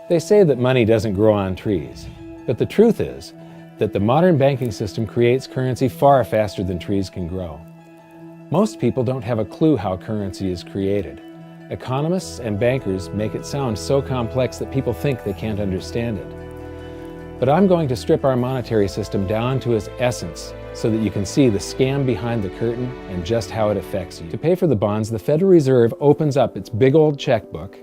They say that money doesn't grow on trees, but the truth is that the modern banking system creates currency far faster than trees can grow. Most people don't have a clue how currency is created. Economists and bankers make it sound so complex that people think they can't understand it. But I'm going to strip our monetary system down to its essence so that you can see the scam behind the curtain and just how it affects you. To pay for the bonds, the Federal Reserve opens up its big old checkbook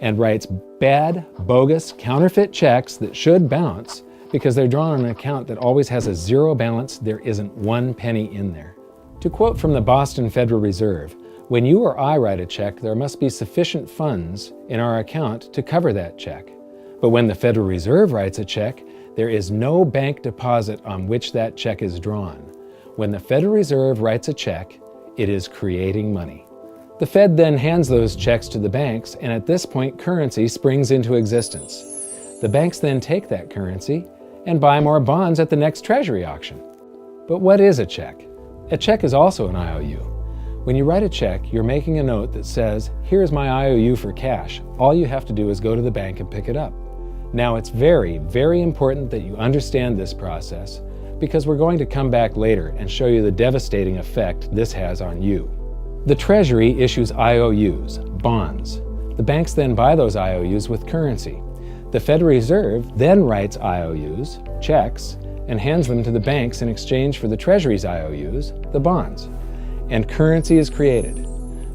and writes bad, bogus, counterfeit checks that should bounce because they're drawn on an account that always has a zero balance. There isn't one penny in there. To quote from the Boston Federal Reserve, "When you or I write a check, there must be sufficient funds in our account to cover that check. But when the Federal Reserve writes a check, there is no bank deposit on which that check is drawn. When the Federal Reserve writes a check, it is creating money." The Fed then hands those checks to the banks, and at this point, currency springs into existence. The banks then take that currency and buy more bonds at the next Treasury auction. But what is a check? A check is also an IOU. When you write a check, you're making a note that says, "Here's my IOU for cash. All you have to do is go to the bank and pick it up." Now, it's very, very important that you understand this process because we're going to come back later and show you the devastating effect this has on you. The Treasury issues IOUs, bonds. The banks then buy those IOUs with currency. The Federal Reserve then writes IOUs, checks, and hands them to the banks in exchange for the Treasury's IOUs, the bonds. And currency is created.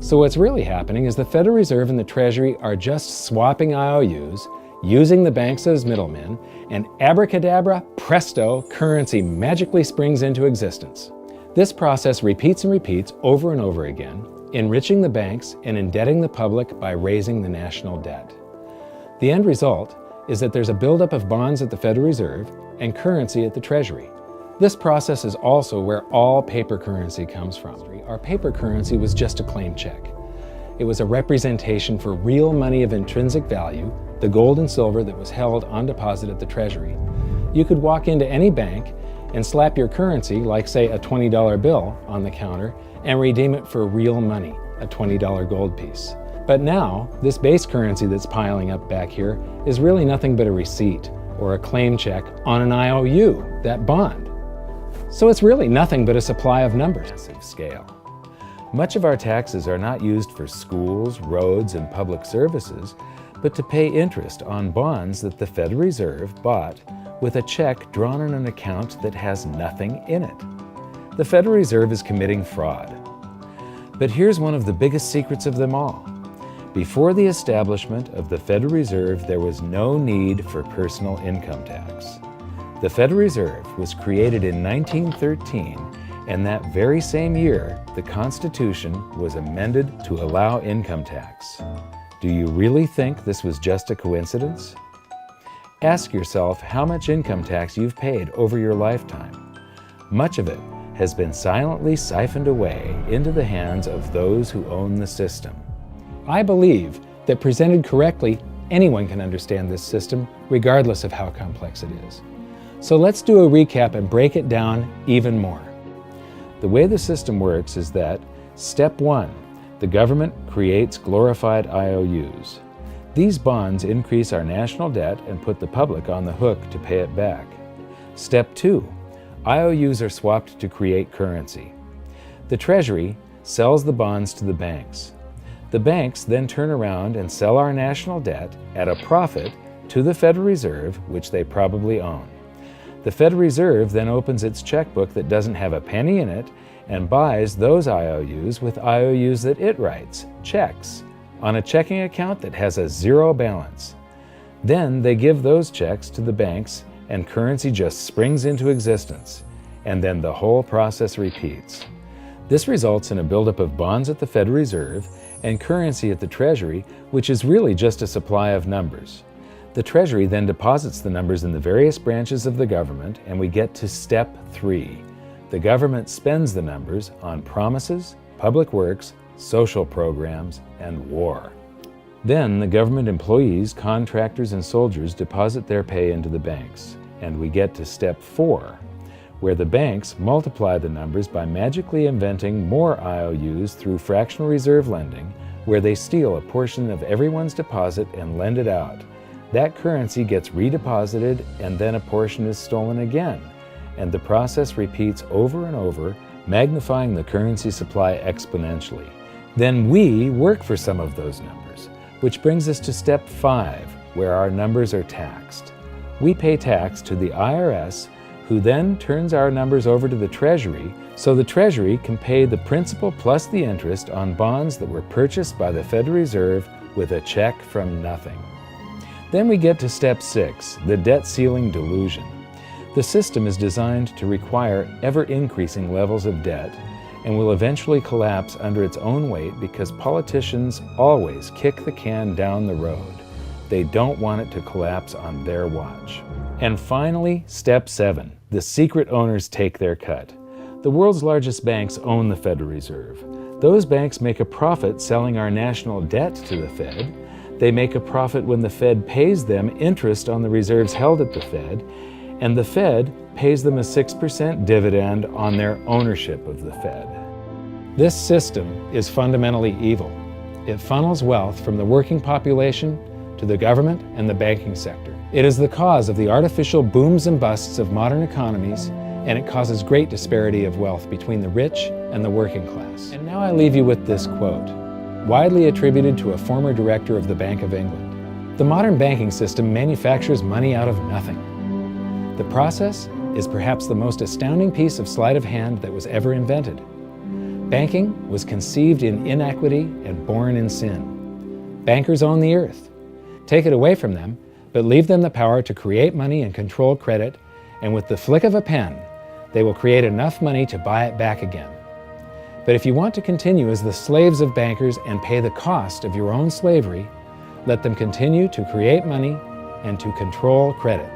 So what's really happening is the Federal Reserve and the Treasury are just swapping IOUs, using the banks as middlemen, and abracadabra, presto, currency magically springs into existence. This process repeats and repeats over and over again, enriching the banks and indebting the public by raising the national debt. The end result is that there's a buildup of bonds at the Federal Reserve and currency at the Treasury. This process is also where all paper currency comes from. Our paper currency was just a claim check. It was a representation for real money of intrinsic value, the gold and silver that was held on deposit at the Treasury. You could walk into any bank and slap your currency, like say a $20 bill, on the counter and redeem it for real money, a $20 gold piece. But now, this base currency that's piling up back here is really nothing but a receipt or a claim check on an IOU, that bond. So it's really nothing but a supply of numbers. Massive scale. Much of our taxes are not used for schools, roads, and public services, but to pay interest on bonds that the Federal Reserve bought with a check drawn on an account that has nothing in it. The Federal Reserve is committing fraud. But here's one of the biggest secrets of them all. Before the establishment of the Federal Reserve, there was no need for personal income tax. The Federal Reserve was created in 1913, and that very same year, the Constitution was amended to allow income tax. Do you really think this was just a coincidence? Ask yourself how much income tax you've paid over your lifetime. Much of it has been silently siphoned away into the hands of those who own the system. I believe that presented correctly, anyone can understand this system, regardless of how complex it is. So let's do a recap and break it down even more. The way the system works is that, step 1, the government creates glorified IOUs. These bonds increase our national debt and put the public on the hook to pay it back. Step 2, IOUs are swapped to create currency. The Treasury sells the bonds to the banks. The banks then turn around and sell our national debt at a profit to the Federal Reserve, which they probably own. The Federal Reserve then opens its checkbook that doesn't have a penny in it and buys those IOUs with IOUs that it writes, checks, on a checking account that has a zero balance. Then they give those checks to the banks and currency just springs into existence, and then the whole process repeats. This results in a buildup of bonds at the Federal Reserve and currency at the Treasury, which is really just a supply of numbers. The Treasury then deposits the numbers in the various branches of the government, and we get to step 3. The government spends the numbers on promises, public works, social programs, and war. Then the government employees, contractors, and soldiers deposit their pay into the banks, and we get to step 4, where the banks multiply the numbers by magically inventing more IOUs through fractional reserve lending, where they steal a portion of everyone's deposit and lend it out. that currency gets redeposited and then a portion is stolen again. And the process repeats over and over, magnifying the currency supply exponentially. Then we work for some of those numbers, which brings us to step 5, where our numbers are taxed. We pay tax to the IRS, who then turns our numbers over to the Treasury, so the Treasury can pay the principal plus the interest on bonds that were purchased by the Federal Reserve with a check from nothing. Then we get to step 6, the debt ceiling delusion. The system is designed to require ever-increasing levels of debt and will eventually collapse under its own weight because politicians always kick the can down the road. They don't want it to collapse on their watch. And finally, step 7, the secret owners take their cut. The world's largest banks own the Federal Reserve. Those banks make a profit selling our national debt to the Fed. They make a profit when the Fed pays them interest on the reserves held at the Fed, and the Fed pays them a 6% dividend on their ownership of the Fed. This system is fundamentally evil. It funnels wealth from the working population to the government and the banking sector. It is the cause of the artificial booms and busts of modern economies, and it causes great disparity of wealth between the rich and the working class. And now I leave you with this quote, widely attributed to a former director of the Bank of England. The modern banking system manufactures money out of nothing. The process is perhaps the most astounding piece of sleight of hand that was ever invented. Banking was conceived in inequity and born in sin. Bankers own the earth. Take it away from them, but leave them the power to create money and control credit, and with the flick of a pen, they will create enough money to buy it back again. But if you want to continue as the slaves of bankers and pay the cost of your own slavery, let them continue to create money and to control credit.